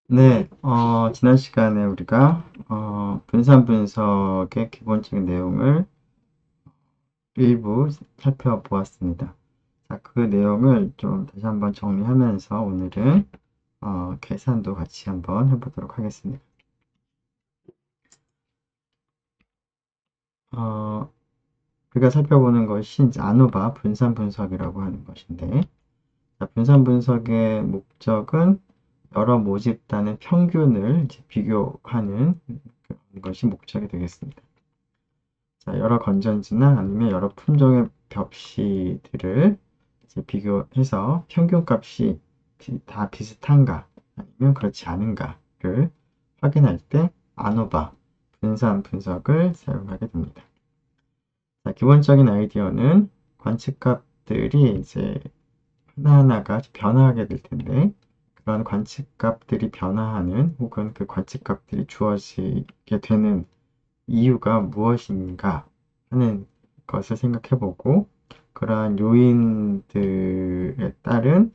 네, 지난 시간에 우리가 분산 분석의 기본적인 내용을 일부 살펴보았습니다. 자, 그 내용을 좀 다시 한번 정리하면서 오늘은 계산도 같이 한번 해보도록 하겠습니다. 어, 우리가 살펴보는 것이 이제 아노바 분산 분석이라고 하는 것인데, 자, 분산 분석의 목적은 여러 모집단의 평균을 이제 비교하는 그런 것이 목적이 되겠습니다. 자, 여러 건전지나 아니면 여러 품종의 벽시들을 이제 비교해서 평균값이 다 비슷한가 아니면 그렇지 않은가를 확인할 때 아노바 분산 분석을 사용하게 됩니다. 자, 기본적인 아이디어는 관측값들이 이제 하나하나가 변화하게 될 텐데 그런 관측값들이 변화하는 혹은 그 관측값들이 주어지게 되는 이유가 무엇인가 하는 것을 생각해 보고 그러한 요인들에 따른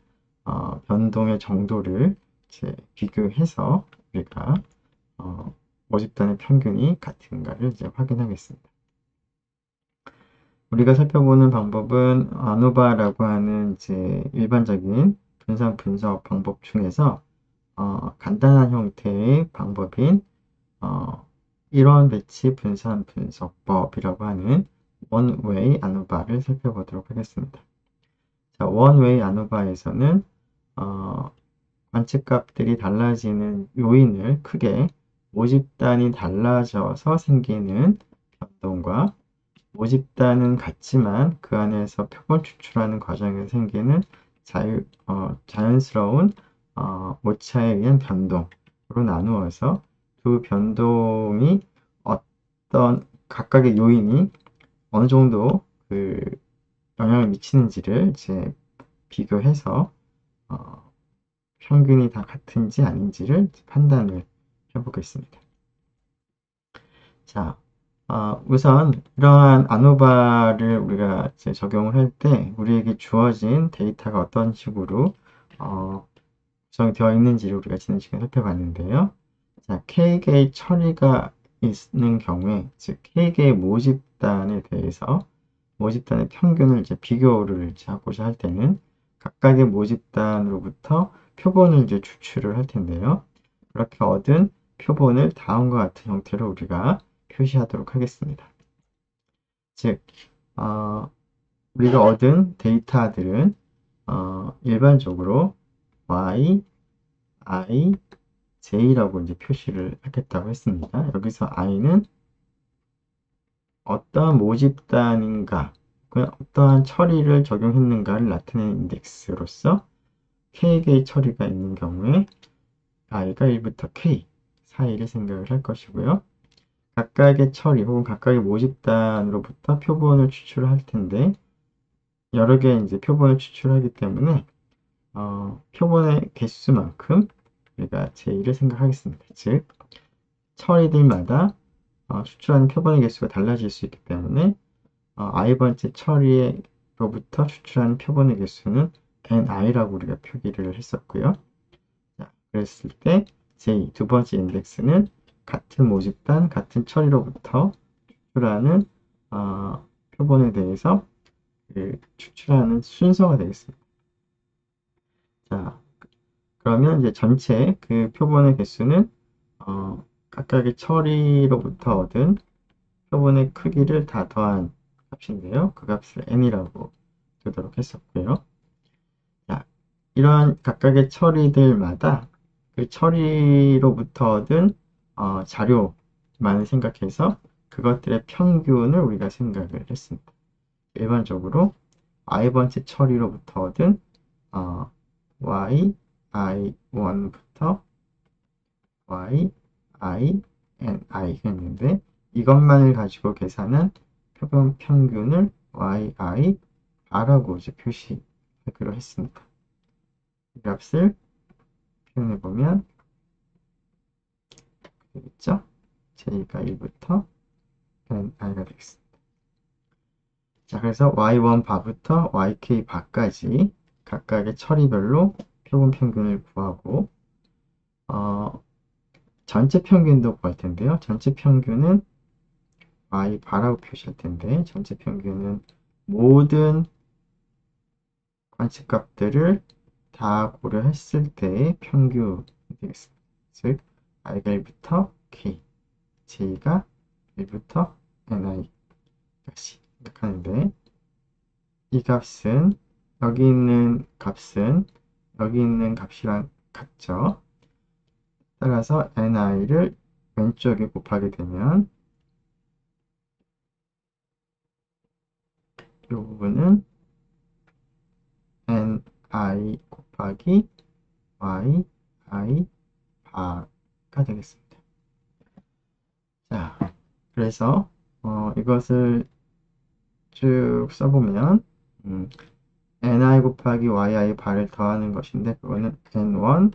변동의 정도를 이제 비교해서 우리가 어, 모집단의 평균이 같은가를 이제 확인하겠습니다. 우리가 살펴보는 방법은 아노바라고 하는 이제 일반적인 분산 분석 방법 중에서 간단한 형태의 방법인 일원 배치 분산 분석법이라고 하는 원웨이 아노바를 살펴보도록 하겠습니다. 자, 원웨이 아노바에서는 어, 관측값들이 달라지는 요인을 크게 모집단이 달라져서 생기는 변동과 모집단은 같지만 그 안에서 표본 추출하는 과정에서 생기는 자연스러운 오차에 의한 변동으로 나누어서 두 변동이 어떤 각각의 요인이 어느 정도 그 영향을 미치는지를 이제 비교해서 어, 평균이 다 같은지 아닌지를 판단을 해보겠습니다. 자, 우선 이러한 아노바를 우리가 이제 적용을 할 때 우리에게 주어진 데이터가 어떤 식으로 구성이 되어 있는지를 우리가 지난 시간에 살펴봤는데요. 자, K개의 처리가 있는 경우에, 즉 K개의 모집단에 대해서 모집단의 평균을 이제 비교를 이제 하고자 할 때는 각각의 모집단으로부터 표본을 이제 추출을 할 텐데요. 그렇게 얻은 표본을 다음과 같은 형태로 우리가 표시하도록 하겠습니다. 즉, 어, 우리가 얻은 데이터들은 일반적으로 y, i, j라고 이제 표시를 하겠다고 했습니다. 여기서 i는 어떠한 모집단인가, 어떠한 처리를 적용했는가를 나타내는 인덱스로서 k개의 처리가 있는 경우에 i가 1부터 k 사이를 생각을 할 것이고요. 각각의 처리 혹은 각각의 모집단으로부터 표본을 추출할 텐데 여러 개의 이제 표본을 추출하기 때문에 표본의 개수만큼 우리가 제2를 생각하겠습니다. 즉 처리들마다 추출하는 표본의 개수가 달라질 수 있기 때문에 i번째 처리로부터 추출하는 표본의 개수는 ni라고 우리가 표기를 했었고요. 자, 그랬을 때 제2, 두 번째 인덱스는 같은 모집단, 같은 처리로부터 추출하는 표본에 대해서 그 추출하는 순서가 되겠습니다. 자, 그러면 이제 전체 그 표본의 개수는 각각의 처리로부터 얻은 표본의 크기를 다 더한 값인데요. 그 값을 n이라고 두도록 했었고요. 자, 이러한 각각의 처리들마다 그 처리로부터 얻은 자료만을 생각해서 그것들의 평균을 우리가 생각을 했습니다. 일반적으로 i번째 처리로부터 얻은 y, i1부터 y, i, n, i가 있는데 이것만을 가지고 계산한 표본 평균을 y, i, r라고 이제 표시하기로 했습니다. 이 값을 표현해보면 되겠죠? j가 1부터 n, i가 되겠습니다. 자, 그래서 y1 바부터 yk 바까지 각각의 처리별로 표본 평균을 구하고 전체 평균도 구할 텐데요. 전체 평균은 y 바라고 표시할 텐데, 전체 평균은 모든 관측값들을 다 고려했을 때의 평균이 되겠습니다. 즉, i가 1부터 k, j가 1부터 ni까지 이렇게 하는데, 이 값은 여기 있는 값은 여기 있는 값이랑 같죠. 따라서 ni를 왼쪽에 곱하게 되면 이 부분은 ni 곱하기 yi 바가 되겠습니다. 자, 그래서 이것을 쭉 써보면 ni 곱하기 yi 바를 더하는 것인데, 그거는 n1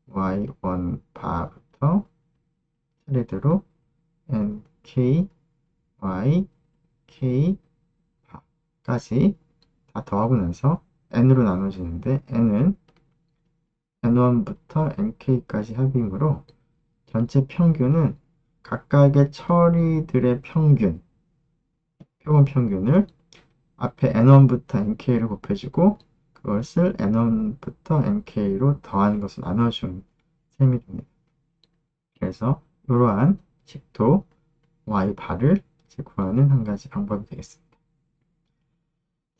y1 바부터 차례대로 nk y k 바까지 다 더하고 나서 n으로 나눠지는데, n은 n1부터 nk까지 합이므로 전체 평균은 각각의 처리들의 평균, 표본 평균을 앞에 n1부터 nk를 곱해주고 그것을 n1부터 nk로 더하는 것을 나눠준 셈이 됩니다. 그래서 이러한 식도 y바를 구하는 한 가지 방법이 되겠습니다.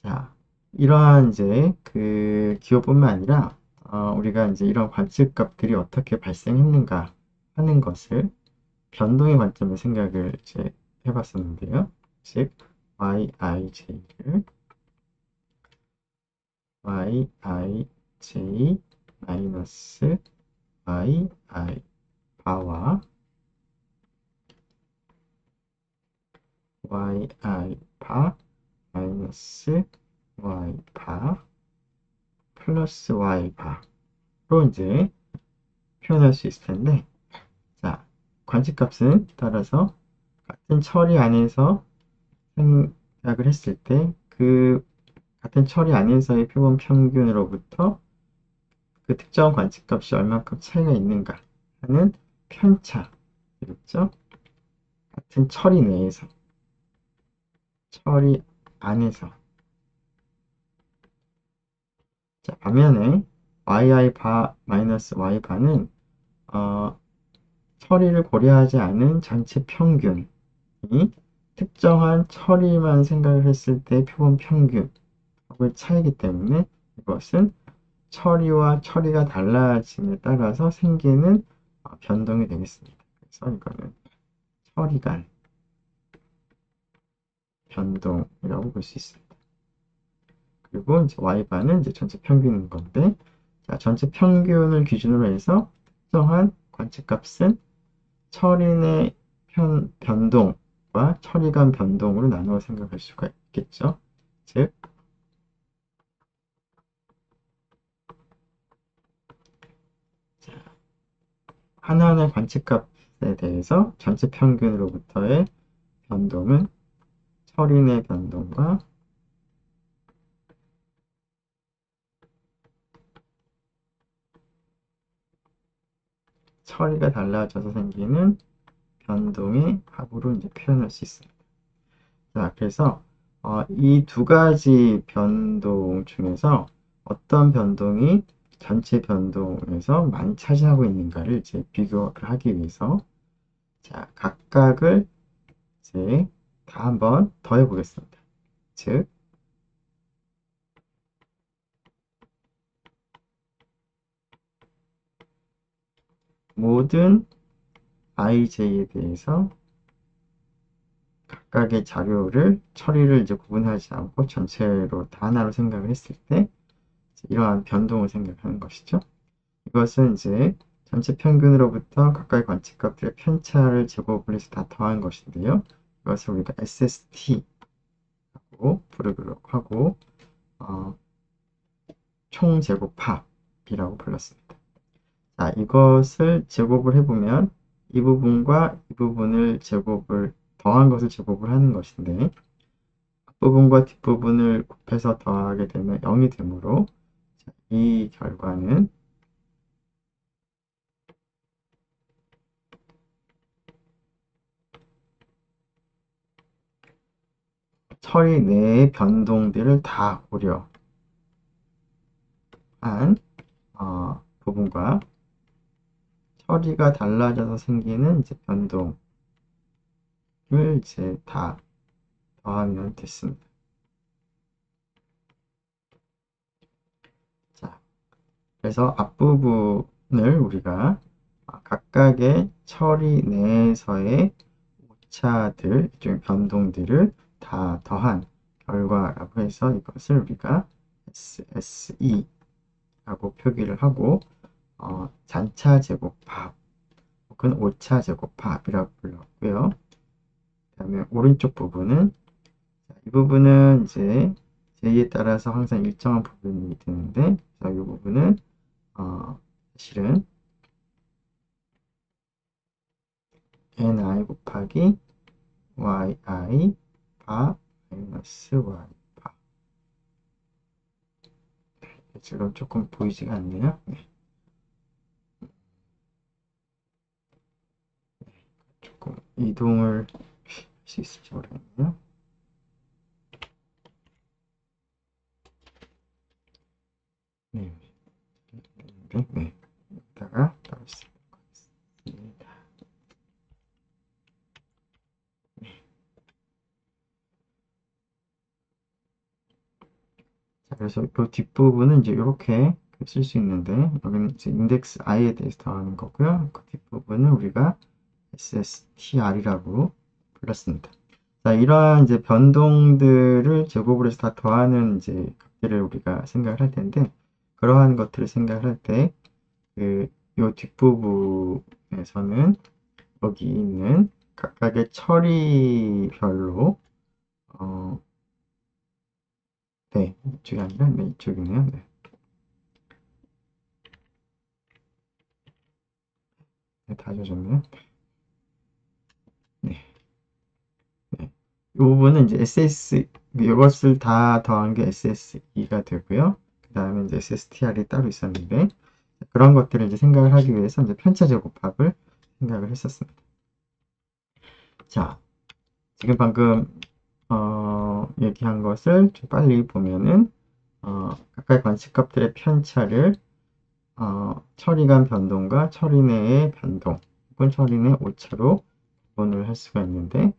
자, 이러한 이제 그 기호뿐만 아니라 우리가 이제 이런 관측값들이 어떻게 발생했는가 하는 것을 변동의 관점에서 생각을 이제 해봤었는데요. 즉, yij를 yij 마이너스 yi 바와 yi 바 마이너스 y 바 플러스 y 바로 이제 표현할 수 있을 텐데, 자, 관측값은 따라서 같은 처리 안에서 생각을 했을 때 그 같은 처리 안에서의 표본 평균으로부터 그 특정 관측값이 얼마큼 차이가 있는가 하는 편차, 그렇죠? 같은 처리 내에서, 처리 안에서. 자, 반면에 yi 바 마이너스 y 바는 처리를 고려하지 않은 전체 평균이 특정한 처리만 생각을 했을 때 표본 평균하고의 차이기 때문에 이것은 처리와 처리가 달라짐에 따라서 생기는 변동이 되겠습니다. 그래서 이거는 처리 간 변동이라고 볼 수 있습니다. 그리고 이제 y바는 이제 전체 평균인 건데, 자, 전체 평균을 기준으로 해서 특정한 관측값은 처리 내 변동과 처리 간 변동으로 나누어 생각할 수가 있겠죠. 즉, 하나하나의 관측값에 대해서 전체 평균으로부터의 변동은 처리 내 변동과 처리가 달라져서 생기는 변동의 합으로 이제 표현할 수 있습니다. 자, 그래서 이 두 가지 변동 중에서 어떤 변동이 전체 변동에서 많이 차지하고 있는가를 이제 비교를 하기 위해서, 자, 각각을 이제 다 한번 더해 보겠습니다. 즉, 모든 ij에 대해서 각각의 자료를 처리를 이제 구분하지 않고 전체로 다 하나로 생각을 했을 때 이러한 변동을 생각하는 것이죠. 이것은 이제 전체 평균으로부터 각각의 관측값들의 편차를 제곱을 해서 다 더한 것인데요. 이것을 우리가 SST라고 부르기로 하고 총제곱합이라고 불렀습니다. 자, 이것을 제곱을 해보면 이 부분과 이 부분을 더한 것을 제곱을 하는 것인데, 앞부분과 뒷부분을 곱해서 더하게 되면 0이 되므로 이 결과는 처리 내의 변동들을 다 고려한 부분과 처리가 달라져서 생기는 이제 변동을 이제 다 더하면 됐습니다. 자, 그래서 앞부분을 우리가 각각의 처리 내에서의 오차들, 일종의 변동들을 다 더한 결과라고 해서 이것을 우리가 SSE라고 표기를 하고 잔차 제곱합 혹은 오차 제곱합이라고 불렀고요. 그 다음에 오른쪽 부분은 이 부분은 이제 제2에 따라서 항상 일정한 부분이 되는데 이 부분은 사실은 ni 곱하기 yi 바 마이너스 y 바. 지금 조금 보이지가 않네요. 네. 조금 이동을 할 수 있을지 모르겠네요. 네. 네. 이따가 따로 쓰도록 하겠습니다. 자, 그래서 이 뒷부분은 이제 이렇게 쓸 수 있는데, 여기는 이제 인덱스 i에 대해서 더하는 거고요. 그 뒷부분은 우리가 SSTR이라고 불렀습니다. 자, 이러한 이제 변동들을 제곱을 해서 다 더하는 이제 값들을 우리가 생각을 할 텐데, 그러한 것들을 생각을 할 때, 요 뒷부분에서는 여기 있는 각각의 처리별로, 네, 이쪽이 아니라, 네, 이쪽이네요. 네. 네, 다 젖었네요. 네. 네. 이 부분은 이제 이것을 다 더한 게 SSE가 되고요. 그 다음에 이제 SSTR이 따로 있었는데, 그런 것들을 이제 생각을 하기 위해서 이제 편차 제곱합을 생각을 했었습니다. 자, 지금 방금, 얘기한 것을 좀 빨리 보면은, 각각 관측값들의 편차를, 처리간 변동과 처리 내의 변동, 혹은 처리 내 오차로 구분을 할 수가 있는데,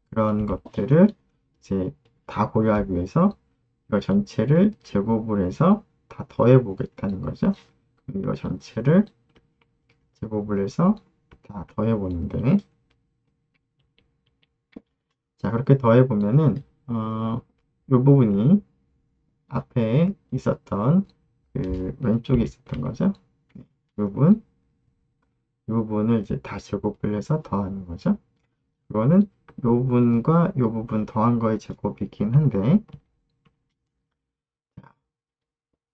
그런 것들을 이제 다 고려하기 위해서 이거 전체를 제곱을 해서 다 더해 보겠다는 거죠. 이거 전체를 제곱을 해서 다 더해 보는데, 자, 그렇게 더해 보면은 이 부분이 앞에 있었던 그 왼쪽에 있었던 거죠. 이 부분, 이 부분을 이제 다 제곱을 해서 더하는 거죠. 이거는 이 부분과 이 부분 더한 거의 제곱이긴 한데,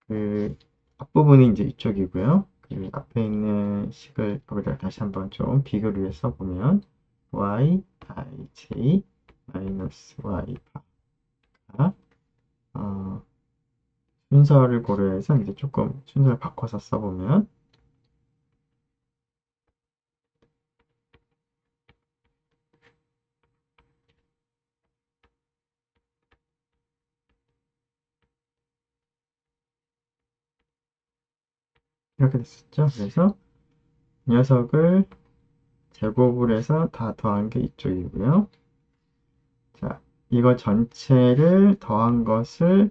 그 앞부분이 이제 이쪽이고요. 그 앞에 있는 식을 여기다 다시 한번 좀 비교를 해서 보면 y i j 마이너스 y 가 순서를 고려해서 이제 조금 순서를 바꿔서 써보면 이렇게 됐었죠. 그래서 이 녀석을 제곱을 해서 다 더한 게 이쪽이고요. 자, 이거 전체를 더한 것을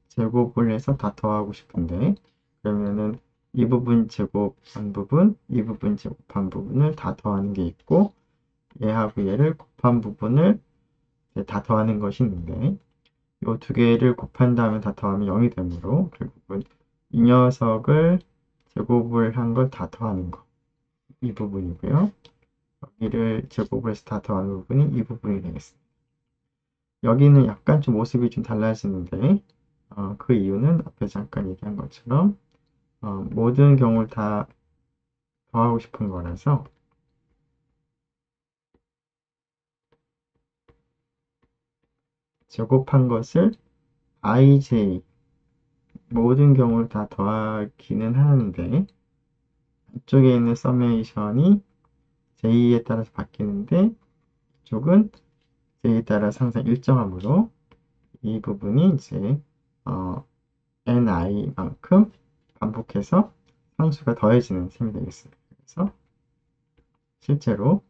제곱을 해서 다 더하고 싶은데, 그러면은 이 부분 제곱한 부분, 이 부분 제곱한 부분을 다 더하는 게 있고, 얘하고 얘를 곱한 부분을 다 더하는 것이 있는데, 이 두 개를 곱한 다음에 다 더하면 0이 되므로 결국은 이 녀석을 제곱을 한 걸 다 더하는 거, 이 부분이고요. 여기를 제곱을 해서 다 더하는 부분이 이 부분이 되겠습니다. 여기는 약간 좀 모습이 좀 달라지는데, 그 이유는 앞에 잠깐 얘기한 것처럼 모든 경우를 다 더하고 싶은 거라서 제곱한 것을 ij 모든 경우를 다 더하기는 하는데 이쪽에 있는 서메이션이 j에 따라서 바뀌는데 이쪽은 j에 따라서 항상 일정하므로 이 부분이 이제 ni만큼 반복해서 상수가 더해지는 셈이 되겠습니다. 그래서 실제로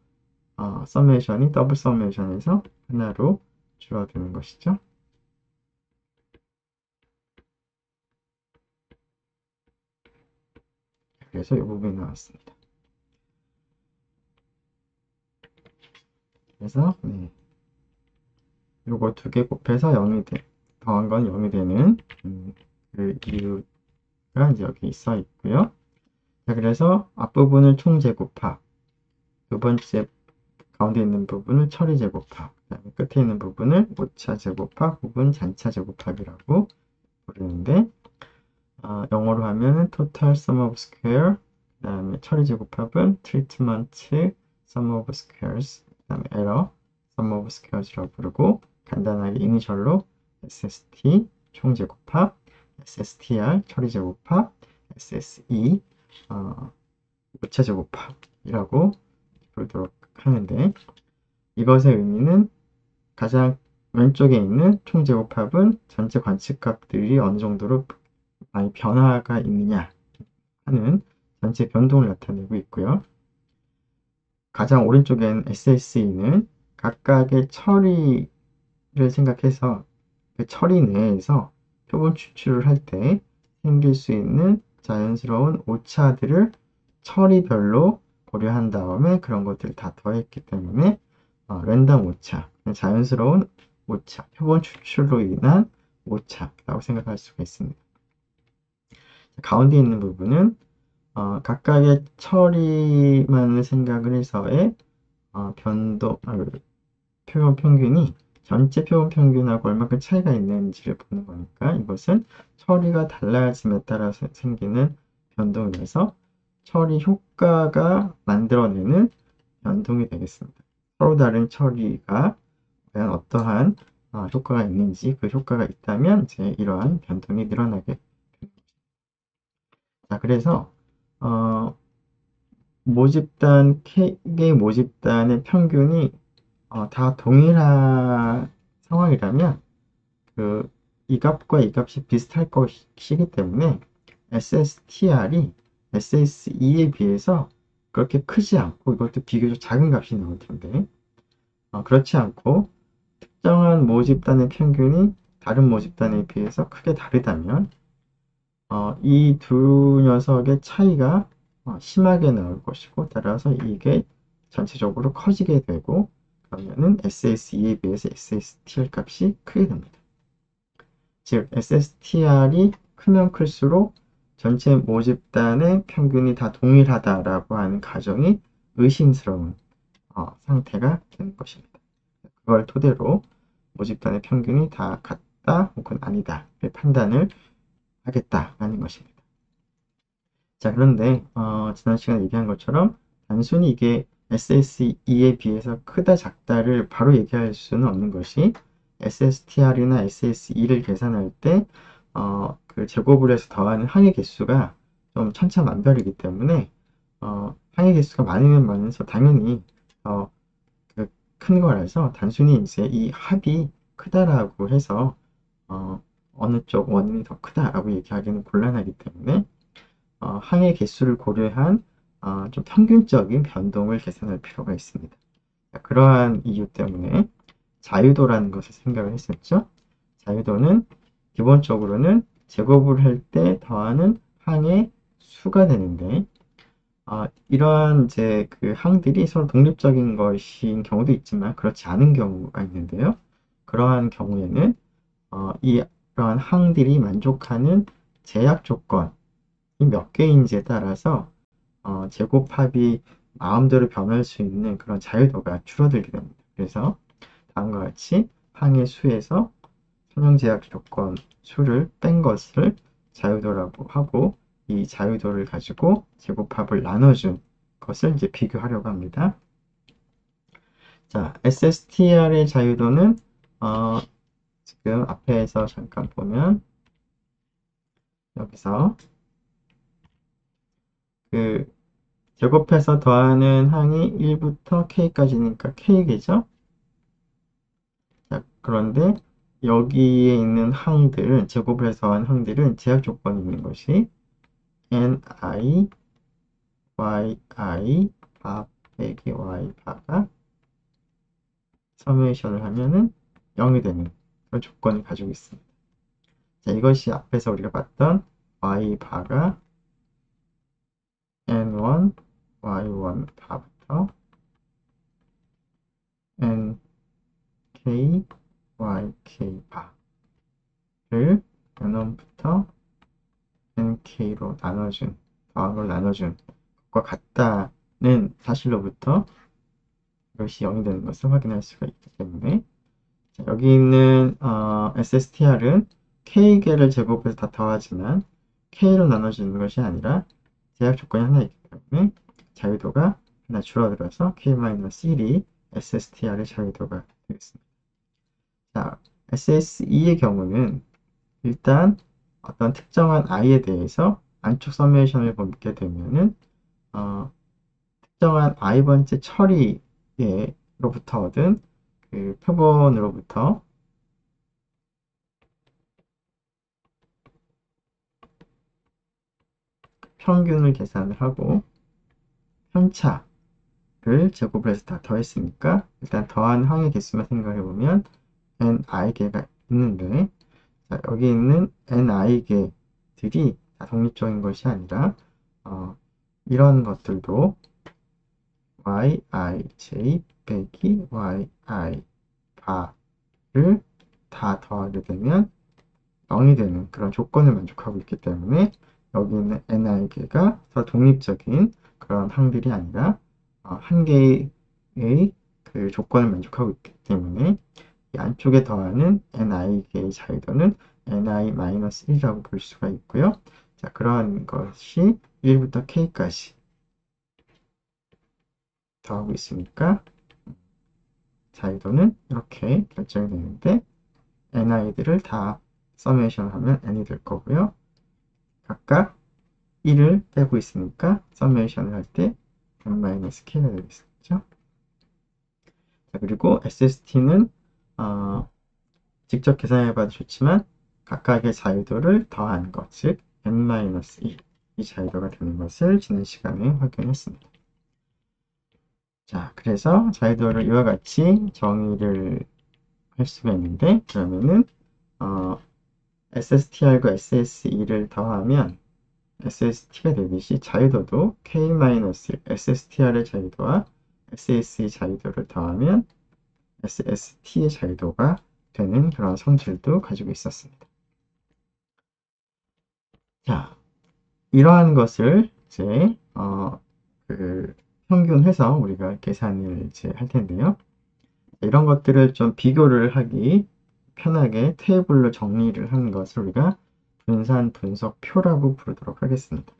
서메이션이 더블 서메이션에서 하나로 줄어드는 것이죠. 그래서 이 부분이 나왔습니다. 그래서 요거 두 개 곱해서 0이 더한 건 0이 되는 그 이유가 이제 여기 써 있고요. 자, 그래서 앞부분을 총제곱합, 두 번째 가운데 있는 부분을 처리제곱합, 그 다음에 끝에 있는 부분을 오차제곱합 혹은 잔차제곱합이라고 부르는데 영어로 하면은 total sum of square, 그 다음에 처리제곱합은 treatment sum of squares, 그 다음에 error sum of squares라고 부르고 간단하게 이니셜로 SST 총제곱합, SSTR 처리제곱합, SSE 오차제곱합이라고 부르도록 하는데 이것의 의미는 가장 왼쪽에 있는 총제곱합은 전체 관측값들이 어느 정도로 많이 변화가 있느냐 하는 전체 변동을 나타내고 있고요. 가장 오른쪽엔 SSE는 각각의 처리를 생각해서 그 처리 내에서 표본 추출을 할 때 생길 수 있는 자연스러운 오차들을 처리별로 고려한 다음에 그런 것들을 다 더했기 때문에 랜덤 오차, 자연스러운 오차, 표본 추출로 인한 오차라고 생각할 수가 있습니다. 가운데 있는 부분은 각각의 처리만을 생각을 해서의 변동, 표본 평균이 전체 표본 평균하고 얼마큼 차이가 있는지를 보는 거니까 이것은 처리가 달라짐에 따라서 생기는 변동이라서 처리 효과가 만들어내는 변동이 되겠습니다. 서로 다른 처리가 과연 어떠한 효과가 있는지 그 효과가 있다면 이제 이러한 변동이 늘어나게 됩니다. 자, 그래서 모집단 K개의 모집단의 평균이 다 동일한 상황이라면 이 값과 이 값이 비슷할 것이기 때문에 SSTR이 SSE에 비해서 그렇게 크지 않고 이것도 비교적 작은 값이 나올 텐데 그렇지 않고 특정한 모집단의 평균이 다른 모집단에 비해서 크게 다르다면 이 두 녀석의 차이가 심하게 나올 것이고 따라서 이게 전체적으로 커지게 되고 그러면은 SSE에 비해서 SSTR 값이 크게 됩니다. 즉 SSTR이 크면 클수록 전체 모집단의 평균이 다 동일하다라고 하는 가정이 의심스러운 상태가 되는 것입니다. 그걸 토대로 모집단의 평균이 다 같다 혹은 아니다 판단을 하겠다라는 것입니다. 자, 그런데 지난 시간에 얘기한 것처럼 단순히 이게 SSE에 비해서 크다 작다를 바로 얘기할 수는 없는 것이 SSTR이나 SSE를 계산할 때 그 제곱을 해서 더하는 항의 개수가 좀 천차만별이기 때문에 항의 개수가 많으면 많아서 당연히 큰 거라서 단순히 이제 이 합이 크다라고 해서 어느 쪽 원인이 더 크다라고 얘기하기는 곤란하기 때문에 항의 개수를 고려한 좀 평균적인 변동을 계산할 필요가 있습니다. 그러한 이유 때문에 자유도라는 것을 생각을 했었죠. 자유도는 기본적으로는 제곱을 할 때 더하는 항의 수가 되는데 이러한 이제 그 항들이 서로 독립적인 것인 경우도 있지만 그렇지 않은 경우가 있는데요. 그러한 경우에는 이러한 항들이 만족하는 제약 조건이 몇 개인지에 따라서 제곱합이 마음대로 변할 수 있는 그런 자유도가 줄어들게 됩니다. 그래서 다음과 같이 항의 수에서 선형 제약 조건 수를 뺀 것을 자유도라고 하고 이 자유도를 가지고 제곱합을 나눠준 것을 이제 비교하려고 합니다. 자, SSTR의 자유도는 지금 앞에서 잠깐 보면 여기서 그 제곱해서 더하는 항이 1부터 K까지니까 K겠죠? 자, 그런데 여기에 있는 항들은, 제곱을 해서 더한 항들은 제약 조건이 있는 것이 ni, yi, 바 빼기 y 바가 서메이션을 하면은 0이 되는 그런 조건을 가지고 있습니다. 자, 이것이 앞에서 우리가 봤던 y 바가 n1, y1 바부터 nk, yk 바를 n1부터 nk로 나눠준, 더한 걸 나눠준 것과 같다는 사실로부터 이것이 0이 되는 것을 확인할 수가 있기 때문에, 자, 여기 있는 SSTR은 K개를 제곱해서 다 더하지만 K로 나눠지는 것이 아니라 제약 조건이 하나 있기 때문에 자유도가 하나 줄어들어서 K-1이 SSTR의 자유도가 되겠습니다. 자, SSE의 경우는 일단 어떤 특정한 i에 대해서 안쪽 서메이션을 보게 되면은 특정한 i번째 처리로부터 얻은 그 표본으로부터 평균을 계산을 하고 편차를 제곱을 해서 다 더했으니까 일단 더한 항의 개수만 생각해 보면 ni개가 있는데, 자, 여기 있는 ni개들이 다 독립적인 것이 아니라 이런 것들도 yij 빼기 yi 바를 다 더하게 되면 0이 되는 그런 조건을 만족하고 있기 때문에 여기 있는 ni개가 더 독립적인 그런 항들이 아니라 한 개의 그 조건을 만족하고 있기 때문에 이 안쪽에 더하는 ni개의 자유도는 ni-1이라고 볼 수가 있고요. 자, 그러한 것이 1부터 k까지 더하고 있으니까 자유도는 이렇게 결정이 되는데, ni들을 다 서메이션 하면 n이 될 거고요. 각각 1을 빼고 있으니까 서메이션을 할 때 n-k가 되겠죠. 자, 그리고 SST는 직접 계산해봐도 좋지만 각각의 자유도를 더한 것, 즉 n-1, 이 자유도가 되는 것을 지난 시간에 확인했습니다. 자, 그래서 자유도를 이와 같이 정의를 할 수가 있는데, 그러면은 SSTR과 SSE를 더하면 SST가 되듯이 자유도도 K-1, SSTR의 자유도와 SSE 자유도를 더하면 SST의 자유도가 되는 그런 성질도 가지고 있었습니다. 자, 이러한 것을 이제 평균해서 우리가 계산을 이제 할 텐데요. 이런 것들을 좀 비교를 하기 편하게 테이블로 정리를 한 것을 우리가 분산 분석표라고 부르도록 하겠습니다.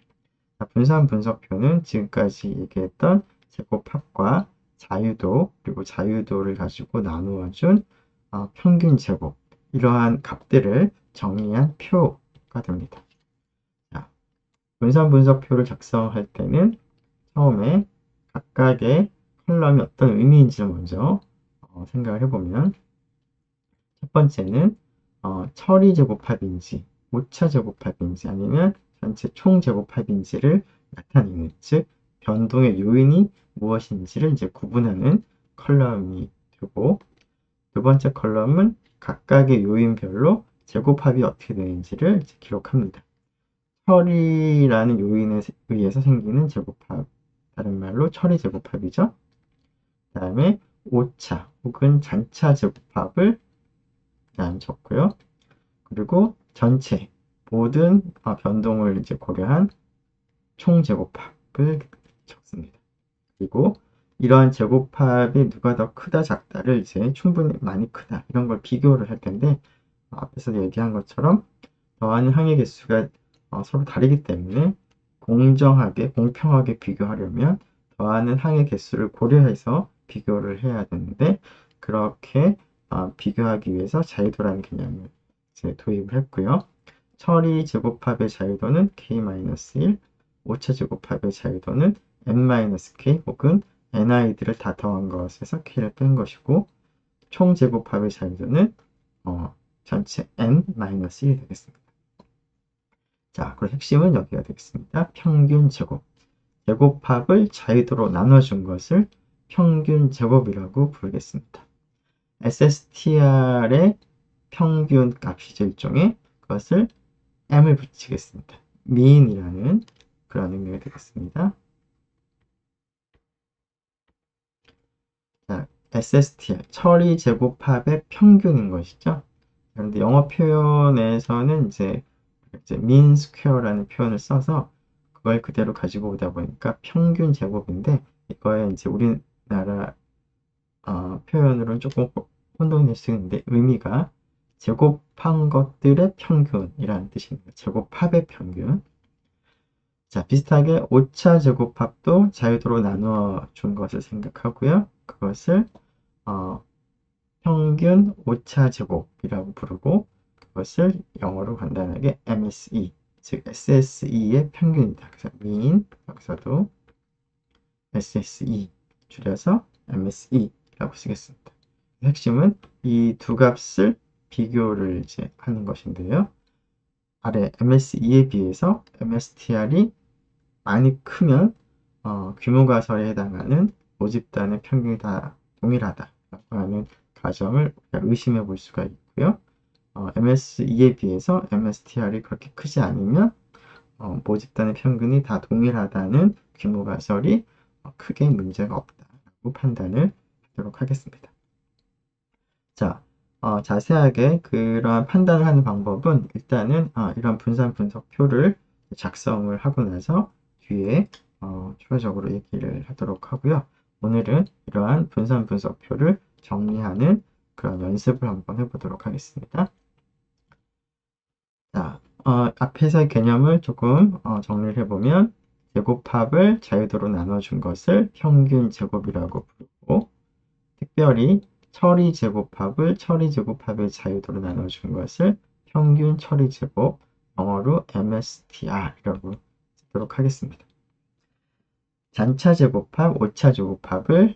자, 분산 분석표는 지금까지 얘기했던 제곱합과 자유도, 그리고 자유도를 가지고 나누어준 평균 제곱, 이러한 값들을 정리한 표가 됩니다. 자, 분산 분석표를 작성할 때는 처음에 각각의 컬럼이 어떤 의미인지를 먼저 생각을 해보면, 첫 번째는 처리 제곱합인지, 오차 제곱합인지, 아니면 전체 총 제곱합인지를 나타내는, 즉 변동의 요인이 무엇인지를 이제 구분하는 컬럼이 되고, 두 번째 컬럼은 각각의 요인별로 제곱합이 어떻게 되는지를 이제 기록합니다. 처리라는 요인에 의해서 생기는 제곱합, 다른 말로 처리 제곱합이죠. 그 다음에 오차 혹은 잔차 제곱합을 적고요. 그리고 전체 모든 변동을 이제 고려한 총 제곱합을 적습니다. 그리고 이러한 제곱합이 누가 더 크다 작다를 이제 충분히 많이 크다 이런 걸 비교를 할 텐데, 앞에서 얘기한 것처럼 더하는 항의 개수가 서로 다르기 때문에 공정하게 공평하게 비교하려면 더하는 항의 개수를 고려해서 비교를 해야 되는데, 그렇게 비교하기 위해서 자유도라는 개념을 이제 도입을 했고요. 처리 제곱합의 자유도는 k-1, 오차 제곱합의 자유도는 n-k 혹은 ni들을 다 더한 것에서 k를 뺀 것이고, 총 제곱합의 자유도는 전체 n-1이 되겠습니다. 자, 그리고 핵심은 여기가 되겠습니다. 평균 제곱. 제곱합을 자유도로 나눠준 것을 평균 제곱이라고 부르겠습니다. SSTR의 평균 값이죠, 일종의. 그것을 m을 붙이겠습니다. mean이라는 그런 의미가 되겠습니다. 자, SSTR, 처리 제곱합의 평균인 것이죠. 그런데 영어 표현에서는 이제 mean square라는 표현을 써서 그걸 그대로 가지고 오다 보니까 평균 제곱인데, 이거에 이제 우리나라 표현으로는 조금 혼동이 될 수 있는데, 의미가 제곱한 것들의 평균이라는 뜻입니다. 제곱합의 평균. 자, 비슷하게 오차 제곱합도 자유도로 나누어 준 것을 생각하고요. 그것을 평균 오차 제곱이라고 부르고, 그것을 영어로 간단하게 MSE, 즉 SSE의 평균이다. 그래서 mean, 여기서도 SSE 줄여서 MSE라고 쓰겠습니다. 핵심은 이 두 값을 비교를 이제 하는 것인데요. 아래 MSE에 비해서 MSTR이 많이 크면 규모가설에 해당하는 모집단의 평균이 다 동일하다라고 하는 가정을 의심해 볼 수가 있고요. MSE에 비해서 MSTR이 그렇게 크지 않으면 모집단의 평균이 다 동일하다는 규모가설이 크게 문제가 없다라고 판단을 하도록 하겠습니다. 자, 자세하게 그러한 판단을 하는 방법은 일단은 이런 분산 분석표를 작성을 하고 나서 뒤에 추가적으로 얘기를 하도록 하고요. 오늘은 이러한 분산 분석표를 정리하는 그런 연습을 한번 해보도록 하겠습니다. 자, 앞에서의 개념을 조금 정리를 해보면, 제곱합을 자유도로 나눠준 것을 평균 제곱이라고 부르고, 특별히 처리 제곱합을 처리 제곱합의 자유도로 나눠준 것을 평균 처리 제곱, 영어로 MSTR이라고 쓰도록 하겠습니다. 잔차 제곱합, 오차 제곱합을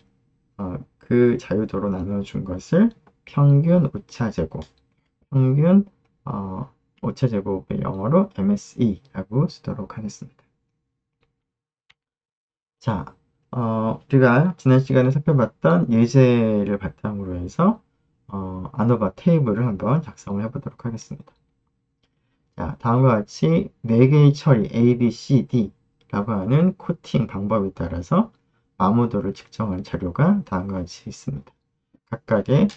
그 자유도로 나눠준 것을 평균 오차 제곱, 평균 오차 제곱의 영어로 MSE라고 쓰도록 하겠습니다. 자, 우리가 지난 시간에 살펴봤던 예제를 바탕으로 해서 아노바 테이블을 한번 작성을 해보도록 하겠습니다. 자, 다음과 같이 4개의 처리 A, B, C, D라고 하는 코팅 방법에 따라서 마모도를 측정한 자료가 다음과 같이 있습니다. 각각의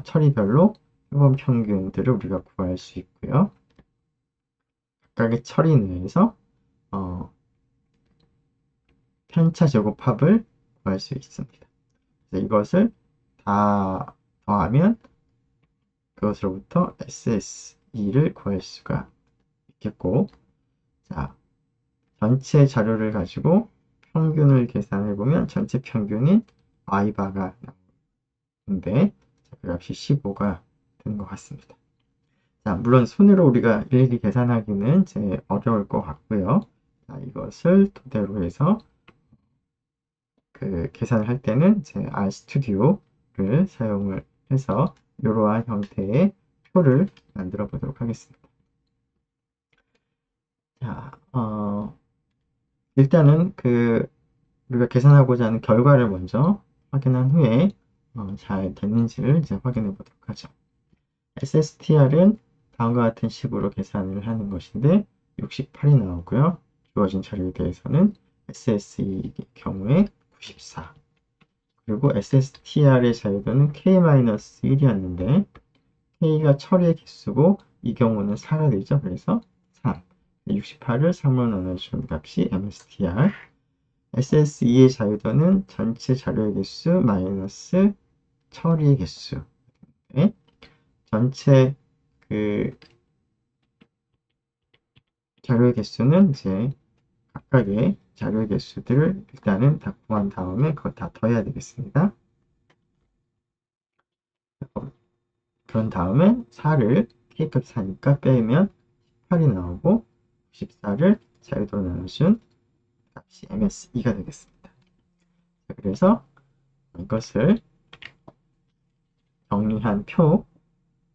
처리별로 표본 평균들을 우리가 구할 수 있고요. 각각의 처리 내에서 편차 제곱합을 구할 수 있습니다. 이것을 다 더하면 그것으로부터 SSE를 구할 수가 있겠고, 자, 전체 자료를 가지고 평균을 계산해 보면 전체 평균인 Y바가 나오는데, 그 값이 15가 되는 것 같습니다. 자, 물론 손으로 우리가 일일이 계산하기는 이제 어려울 것 같고요. 자, 이것을 토대로 해서 그 계산을 할 때는 이제 RStudi오를 사용을 해서 이러한 형태의 표를 만들어 보도록 하겠습니다. 자, 일단은 우리가 계산하고자 하는 결과를 먼저 확인한 후에 잘 됐는지를 이제 확인해 보도록 하죠. SSTR은 다음과 같은 식으로 계산을 하는 것인데 68이 나오고요. 주어진 자료에 대해서는 SSE의 경우에 94. 그리고 SSTR의 자유도는 K-1이었는데 K가 처리의 개수고 이 경우는 4가 되죠. 그래서 3. 68을 3으로 나눠준 값이 MSTR. SSE의 자유도는 전체 자료의 개수 마이너스 처리의 개수. 네. 전체 자료의 개수는 이제 각각의 자료의 개수들을 일단은 다 구한 다음에 그걸 다 더해야 되겠습니다. 그런 다음에 4를 K값 4니까 빼면 18이 나오고 94를 자유도로 나눠준 값이 MSE가 되겠습니다. 그래서 이것을 정리한 표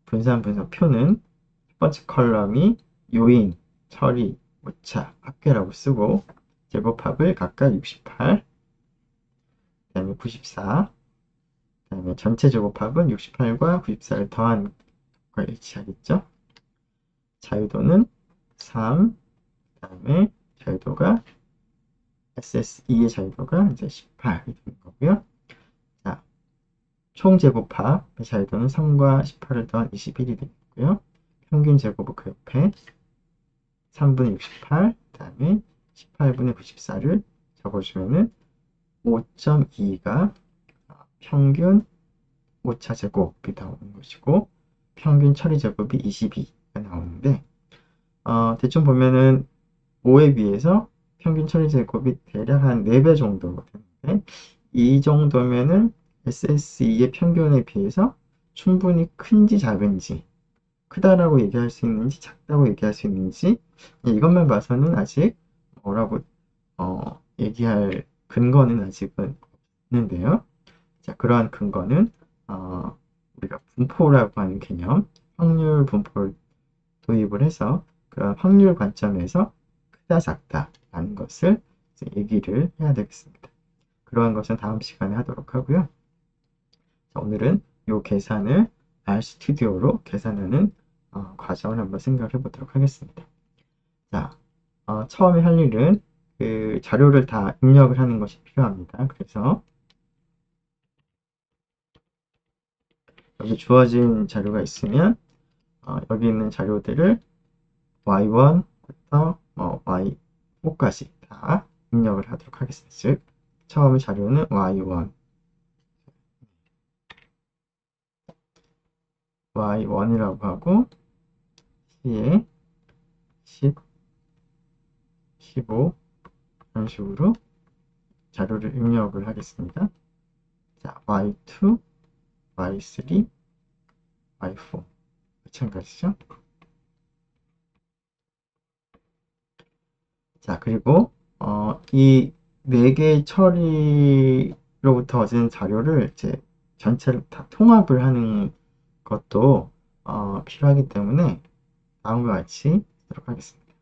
분산표는 첫 번째 컬럼이 요인, 처리, 오차, 합계라고 쓰고 제곱합을 각각 68, 그 다음에 94, 그 다음에 전체 제곱합은 68과 94를 더한 걸 일치하겠죠. 자유도는 3, 그 다음에 자유도가 SS2의 자유도가 이제 18이 되는 거고요. 자, 총 제곱합의 자유도는 3과 18을 더한 21이 되겠고요. 평균 제곱은 그 옆에 3분의 68, 그 다음에 18분의 94를 적어주면은 5.2가 평균 오차 제곱이 나오는 것이고 평균 처리 제곱이 22가 나오는데 대충 보면은 5에 비해서 평균 처리 제곱이 대략 한 4배 정도 되는데 이 정도면은 SSE의 평균에 비해서 충분히 큰지 작은지 크다라고 얘기할 수 있는지 작다고 얘기할 수 있는지 이것만 봐서는 아직 뭐라고 얘기할 근거는 아직은 없는데요. 자, 그러한 근거는 우리가 분포라고 하는 개념, 확률 분포를 도입을 해서 그런 확률 관점에서 크다 작다라는 것을 이제 얘기를 해야 되겠습니다. 그러한 것은 다음 시간에 하도록 하고요. 자, 오늘은 이 계산을 RStudi오로 계산하는 과정을 한번 생각해 보도록 하겠습니다. 자, 처음에 할 일은 그 자료를 다 입력을 하는 것이 필요합니다. 그래서 여기 주어진 자료가 있으면 여기 있는 자료들을 y1부터 y4까지 다 입력을 하도록 하겠습니다. 즉, 처음 자료는 y1, y1이라고 하고 c에 10, 15 이런 식으로 자료를 입력을 하겠습니다. 자, y2, y3, y4 마찬가지죠. 자, 그리고 이 4개의 처리로부터 얻은 자료를 이제 전체를 다 통합을 하는 것도 필요하기 때문에 다음과 같이 하도록 하겠습니다.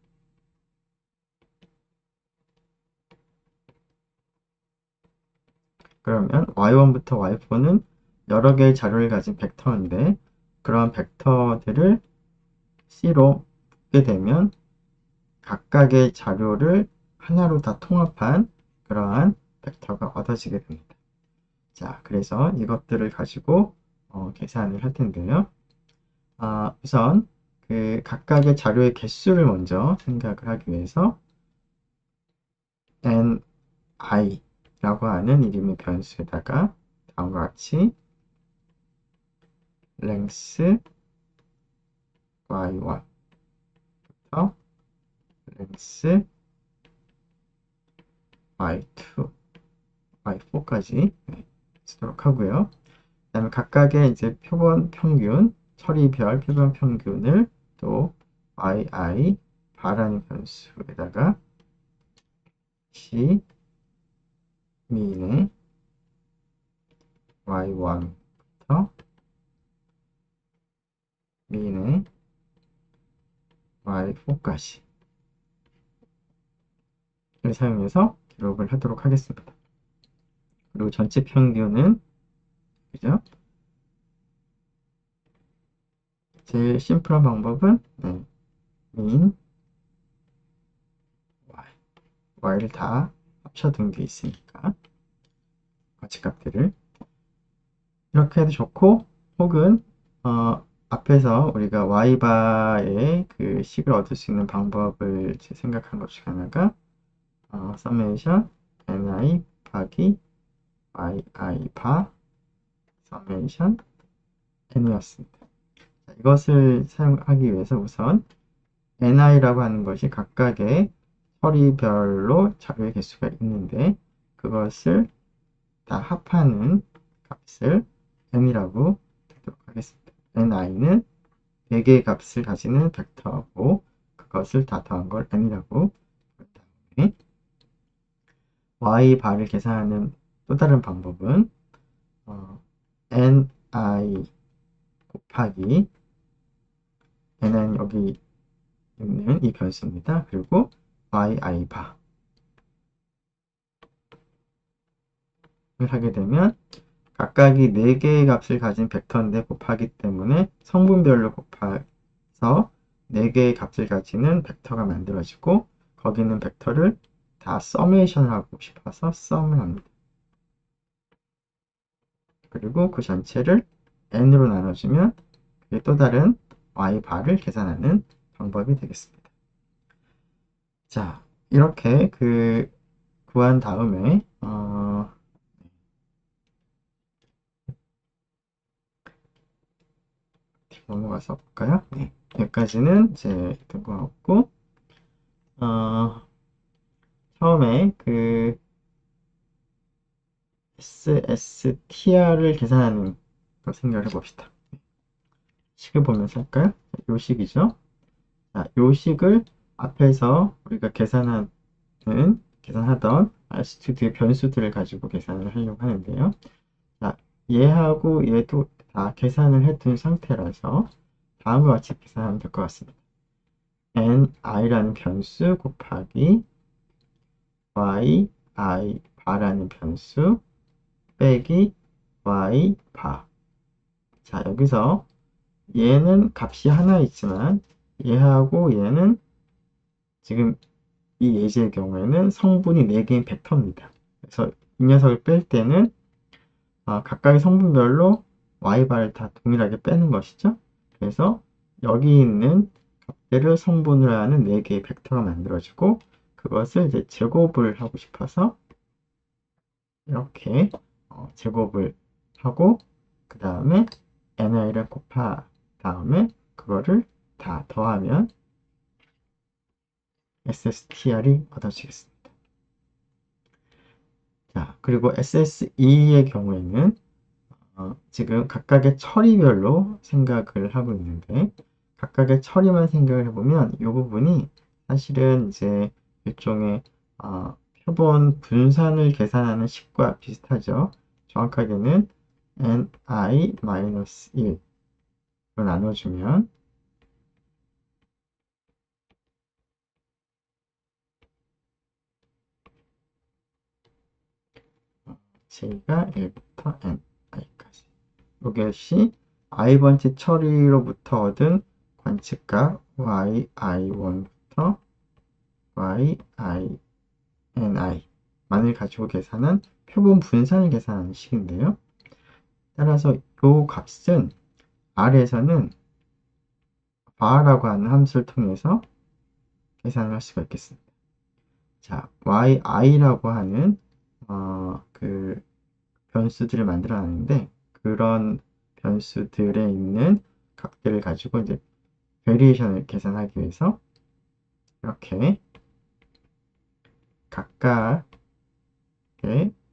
그러면 y1부터 y4는 여러 개의 자료를 가진 벡터인데 그런 벡터들을 C로 묶게 되면 각각의 자료를 하나로 다 통합한 그러한 벡터가 얻어지게 됩니다. 자, 그래서 이것들을 가지고 계산을 할 텐데요. 우선 그 각각의 자료의 개수를 먼저 생각을 하기 위해서 ni라고 하는 이름의 변수에다가 다음과 같이 length y1부터 length y2, y4까지 쓰도록 하고요. 그 다음에 각각의 이제 표본 평균, 처리별 표본 평균을 또 yi 바라는 변수에다가 c 민의 y1부터 민의 y4까지 를 사용해서 기록을 하도록 하겠습니다. 그리고 전체 평균은 그죠? 제일 심플한 방법은 min y를 다 합쳐둔 게 있으니까 가치값들을 이렇게 해도 좋고 혹은 앞에서 우리가 y바의 그 식을 얻을 수 있는 방법을 생각한 것 중 하나가 서메이션 ni 곱하기 yi 바 서메이션 n이었습니다. 이것을 사용하기 위해서 우선 ni라고 하는 것이 각각의 처리별로 자료의 개수가 있는데 그것을 다 합하는 값을 n이라고 하도록 하겠습니다. ni는 4개의 값을 가지는 벡터고 그것을 다 더한 걸 n이라고 부른 다음에 y 바를 계산하는 또 다른 방법은 ni 곱하기 ni는 여기 있는 이 변수입니다. 그리고 yi 바를 하게 되면 각각이 4개의 값을 가진 벡터인데 곱하기 때문에 성분별로 곱해서 4개의 값을 가지는 벡터가 만들어지고 거기 있는 벡터를 다 서메이션을 하고 싶어서 썸을 합니다. 그리고 그 전체를 n으로 나눠주면 그게 또 다른 y바를 계산하는 방법이 되겠습니다. 자, 이렇게 구한 다음에 넘어가서 볼까요? 네, 여기까지는 이제 된 것 같고 처음에 SSTR을 계산하는 걸 생각을 해봅시다. 식을 보면서 할까요? 요 식이죠. 자, 요 식을 앞에서 우리가 계산하던 RStudio 변수들을 가지고 계산을 하려고 하는데요. 자, 얘하고 얘도 다 계산을 해둔 상태라서 다음과 같이 계산하면 될 것 같습니다. ni라는 변수 곱하기 yi 바라는 변수 빼기 y 바. 자, 여기서 얘는 값이 하나 있지만 얘하고 얘는 지금 이 예제의 경우에는 성분이 4개인 벡터입니다. 그래서 이 녀석을 뺄 때는 각각의 성분별로 y바를 다 동일하게 빼는 것이죠. 그래서 여기 있는 값들을 성분을 하는 4개의 벡터가 만들어지고 그것을 이제 제곱을 하고 싶어서 이렇게 제곱을 하고 그 다음에 ni를 곱한 다음에 그거를 다 더하면 SSTR이 얻어지겠습니다. 자, 그리고 SSE의 경우에는 지금 각각의 처리별로 생각을 하고 있는데 각각의 처리만 생각을 해보면 이 부분이 사실은 이제 일종의 표본 분산을 계산하는 식과 비슷하죠. 정확하게는 ni-1로 나눠주면 j가 1부터 ni까지 이것이 i번째 처리로부터 얻은 관측값 yi1부터 yini 가지고 계산한 표본 분산을 계산하는 식인데요. 따라서 이 값은 R에서는 bar라고 하는 함수를 통해서 계산을 할 수가 있겠습니다. 자, yi라고 하는 그 변수들을 만들어 놨는데 그런 변수들에 있는 값들을 가지고 이제 베리에이션을 계산하기 위해서 이렇게 각각의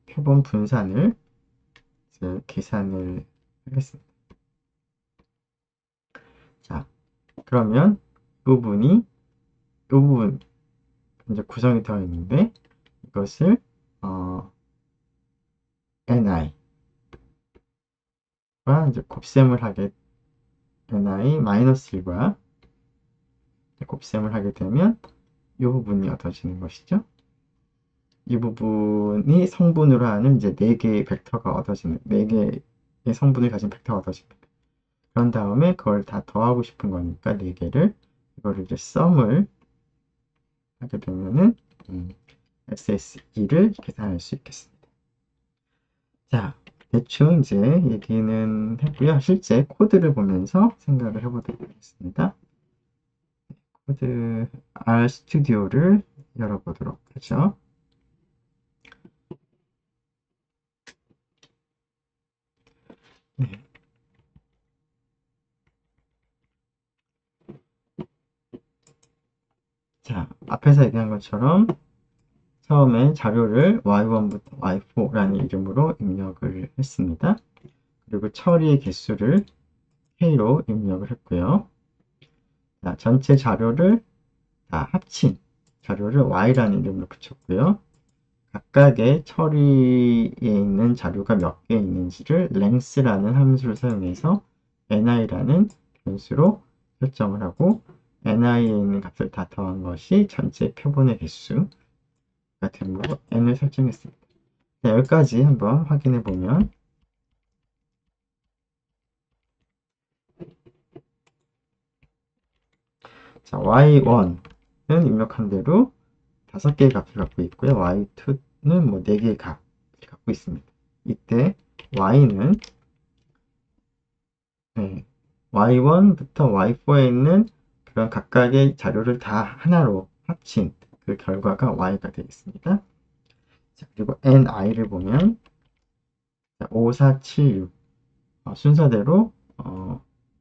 표본 분산을 이제 계산을 하겠습니다. 자, 그러면 이 부분 이제 구성이 되어 있는데 이것을 ni와 이제 곱셈을 하게 ni-1과 곱셈을 하게 되면 이 부분이 얻어지는 것이죠. 이 부분이 성분으로 하는 이제 4개의 벡터가 얻어지는 4개의 성분을 가진 벡터가 얻어집니다. 그런 다음에 그걸 다 더하고 싶은 거니까 4개를 이거를 이제 썸을 하게 되면은 SSE를 계산할 수 있겠습니다. 자, 대충 이제 얘기는 했고요. 실제 코드를 보면서 생각을 해보도록 하겠습니다. 코드 RStudio를 열어보도록 하죠. 네. 자, 앞에서 얘기한 것처럼 처음에 자료를 y1부터 y4라는 이름으로 입력을 했습니다. 그리고 처리의 개수를 k로 입력을 했고요. 자, 전체 자료를 다 합친 자료를 y라는 이름으로 붙였고요. 각각의 처리에 있는 자료가 몇 개 있는지를 length라는 함수를 사용해서 ni라는 변수로 설정을 하고 ni에 있는 값을 다 더한 것이 전체 표본의 개수가 되므로 n을 설정했습니다. 자, 여기까지 한번 확인해 보면 자, y1은 입력한 대로 5개의 값을 갖고 있고요. y2는 뭐 4개의 값을 갖고 있습니다. 이때 y는 y1부터 y4에 있는 그런 각각의 자료를 다 하나로 합친 그 결과가 y가 되겠습니다. 자, 그리고 ni를 보면 5, 4, 7, 6 순서대로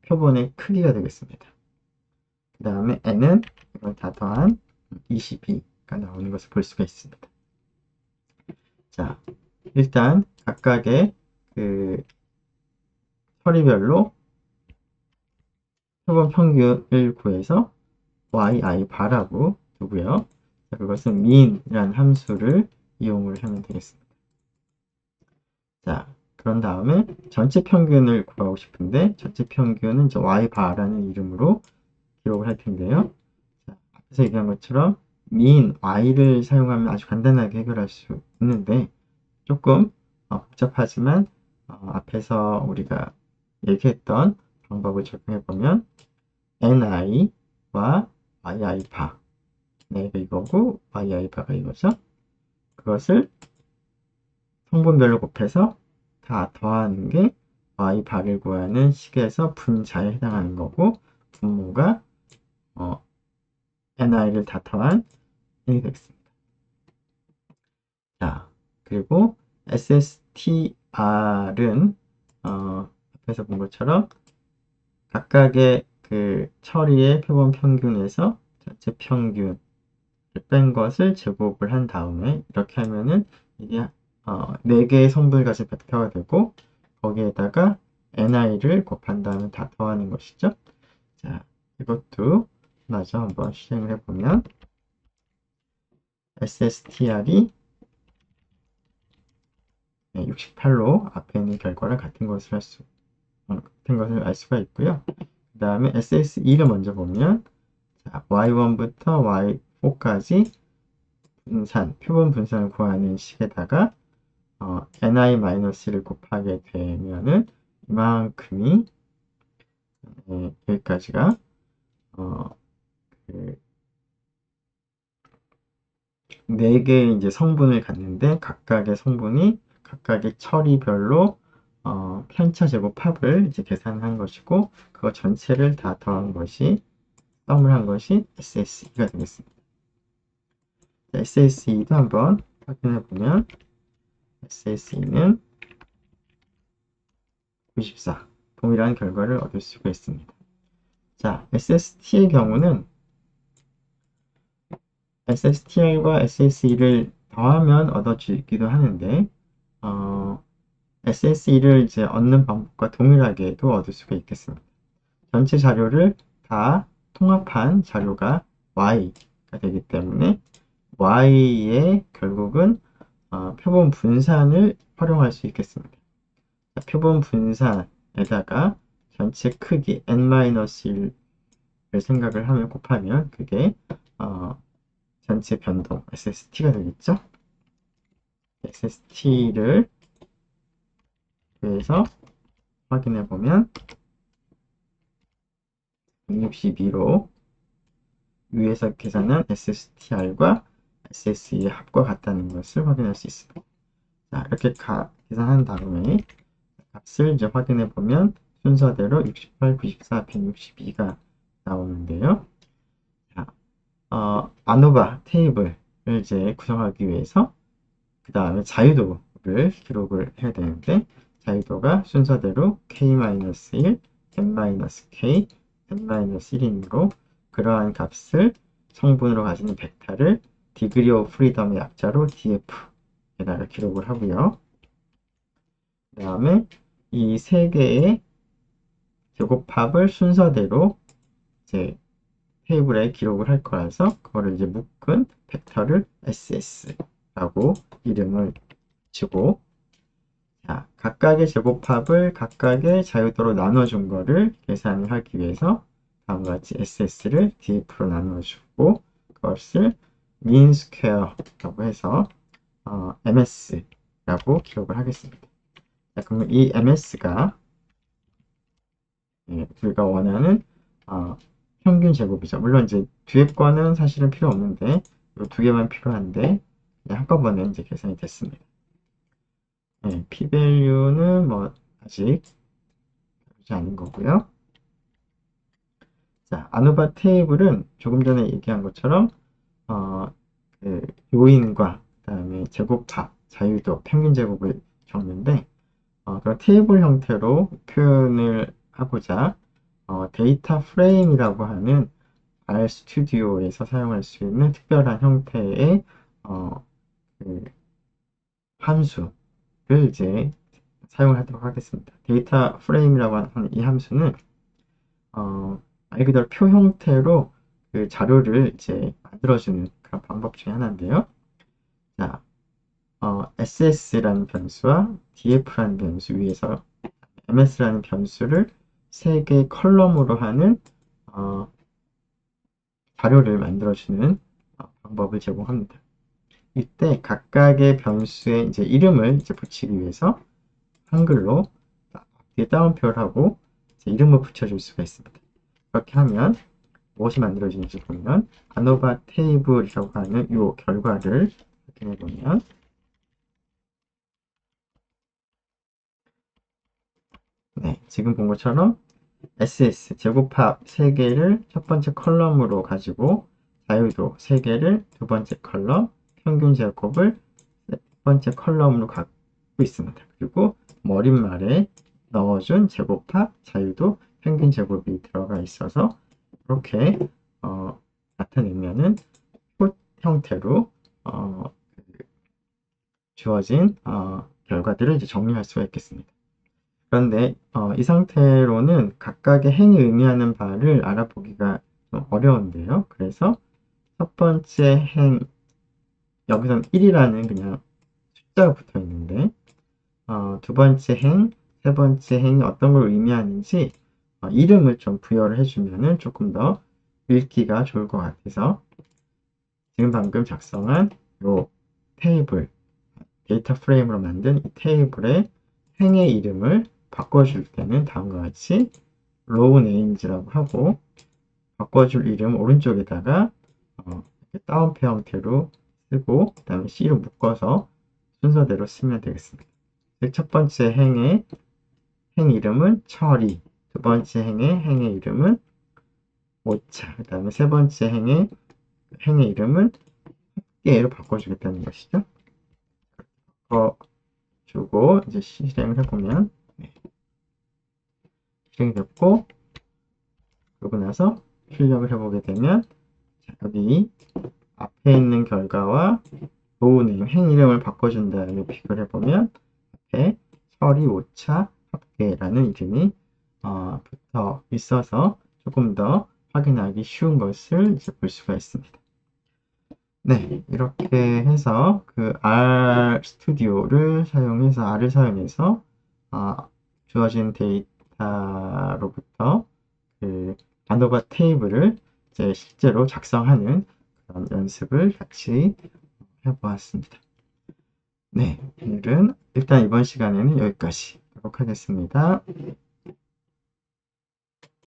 표본의 크기가 되겠습니다. 그 다음에 n은 이걸 다 더한 22가 나오는 것을 볼 수가 있습니다. 자, 일단 각각의 그 처리별로 표본 평균을 구해서 yi 바라고 두고요. 자, 그것은 mean이라는 함수를 이용을 하면 되겠습니다. 자, 그런 다음에 전체 평균을 구하고 싶은데 전체 평균은 이제 y 바라는 이름으로 기록을 할 텐데요. 자, 앞에서 얘기한 것처럼 mean y를 사용하면 아주 간단하게 해결할 수 있는데 조금 복잡하지만 앞에서 우리가 얘기했던 방법을 적용해 보면 ni와 yi바 내가 이거고 yi바가 이거죠. 그것을 성분별로 곱해서 다 더하는 게 y바를 구하는 식에서 분자에 해당하는 거고 분모가 ni를 다 더한 1이 되겠습니다. 자, 그리고 SSTR은 앞에서 본 것처럼 각각의 그 처리의 표본 평균에서 전체 평균을 뺀 것을 제곱을 한 다음에 이렇게 하면은 이게 4개의 성분을 가진 벡터가 되고 거기에다가 ni를 곱한 다음에 다 더하는 것이죠. 자, 이것도 마저 한번 실행을 해보면 SSTR이 68로 앞에 있는 결과랑 같은 것을 알 수가 있고요. 그 다음에 SSE를 먼저 보면 자, Y1부터 Y4까지 표본 분산을 구하는 식에다가 ni-를 곱하게 되면은 이만큼이 여기까지가 그 4개의 이제 성분을 갖는데 각각의 성분이 각각의 처리별로 편차 제곱합을 이제 계산한 것이고 그거 전체를 다 더한 것이 썸을 한 것이 SSE가 되겠습니다. SSE도 한번 확인해 보면 SSE는 94 동일한 결과를 얻을 수가 있습니다. 자, SST의 경우는 SSTR과 SSE를 더하면 얻어지기도 하는데 SSE를 이제 얻는 방법과 동일하게도 얻을 수가 있겠습니다. 전체 자료를 다 통합한 자료가 Y가 되기 때문에 Y의 결국은 표본 분산을 활용할 수 있겠습니다. 자, 표본 분산에다가 전체 크기 n-1을 생각을 하면 곱하면 그게 전체 변동 SST가 되겠죠. SST를 그래서 확인해 보면 162로 위에서 계산한 SSTR과 SSE의 합과 같다는 것을 확인할 수 있습니다. 자, 이렇게 계산한 다음에 값을 이제 확인해 보면 순서대로 68, 94, 162가 나오는데요. 자, 아노바 테이블을 이제 구성하기 위해서 그 다음에 자유도를 기록을 해야 되는데 자유도가 순서대로 k-1, n-k, n-1이므로 그러한 값을 성분으로 가지는 벡터를 디그리 오브 프리덤의 약자로 df에다가 기록을 하고요. 그 다음에 이 세 개의 제곱합을 순서대로 이제 테이블에 기록을 할 거라서 그거를 이제 묶은 벡터를 SS라고 이름을 주고 자, 각각의 제곱합을 각각의 자유도로 나눠준 거를 계산을 하기 위해서 다음과 같이 SS를 DF로 나누어주고 그것을 mean square라고 해서 MS라고 기록을 하겠습니다. 자, 그러면 이 MS가 우리가 원하는 평균 제곱이죠. 물론 이제 뒤에 거는 사실은 필요 없는데 이 두 개만 필요한데 한꺼번에 이제 계산이 됐습니다. p-value는 뭐 아직 다루지 않은 거고요. 자, 아누바 테이블은 조금 전에 얘기한 것처럼 그 요인과 그다음에 제곱합, 자유도, 평균 제곱을 적는데 그런 테이블 형태로 표현을 하고자 데이터 프레임이라고 하는 R 스튜디오에서 사용할 수 있는 특별한 형태의 그 함수를 이제 사용하도록 하겠습니다. 데이터 프레임이라고 하는 이 함수는 말 그대로 표 형태로 그 자료를 이제 만들어주는 그런 방법 중에 하나인데요. 자, SS라는 변수와 DF라는 변수 위에서 MS라는 변수를 3개 컬럼으로 하는 자료를 만들어주는 방법을 제공합니다. 이때 각각의 변수의 이제 이름을 이제 붙이기 위해서 한글로 뒤에 따옴표를 하고 이제 이름을 붙여줄 수가 있습니다. 그렇게 하면 무엇이 만들어지는지 보면 아노바 테이블이라고 하는 이 결과를 확인해 보면 지금 본 것처럼 SS 제곱합 3개를 첫 번째 컬럼으로 가지고 자유도 3개를 두 번째 컬럼, 평균 제곱을 세 번째 컬럼으로 갖고 있습니다. 그리고 머릿말에 넣어준 제곱합, 자유도, 평균 제곱이 들어가 있어서 이렇게 나타내면은 표 형태로 주어진 결과들을 이제 정리할 수가 있겠습니다. 그런데 이 상태로는 각각의 행이 의미하는 바를 알아보기가 좀 어려운데요. 그래서 첫 번째 행, 여기서는 1이라는 그냥 숫자가 붙어 있는데 두 번째 행, 세 번째 행이 어떤 걸 의미하는지 이름을 좀 부여를 해주면 조금 더 읽기가 좋을 것 같아서 지금 방금 작성한 이 테이블, 데이터 프레임으로 만든 이 테이블의 행의 이름을 바꿔줄 때는 다음과 같이 row names라고 하고 바꿔줄 이름 오른쪽에다가 따옴표 형태로 쓰고 그 다음에 C로 묶어서 순서대로 쓰면 되겠습니다. 첫 번째 행의 행 이름은 처리, 두 번째 행의 이름은 오차, 그 다음에 세 번째 행의 이름은 합계로 바꿔주겠다는 것이죠. 바꿔주고 이제 실행을 해보면 실행이 됐고 그러고 나서 출력을 해보게 되면 여기 앞에 있는 결과와 로우네임 행 이름을 바꿔준 다음에 비교를 해보면 앞에 처리 오차 합계라는 이름이 붙어 있어서 조금 더 확인하기 쉬운 것을 이제 볼 수가 있습니다. 네, 이렇게 해서 그 R 스튜디오를 사용해서 R을 사용해서 주어진 데이터로부터 그 단어바 테이블을 이제 실제로 작성하는 그런 연습을 같이 해보았습니다. 네, 오늘은 일단 이번 시간에는 여기까지 하도록 하겠습니다.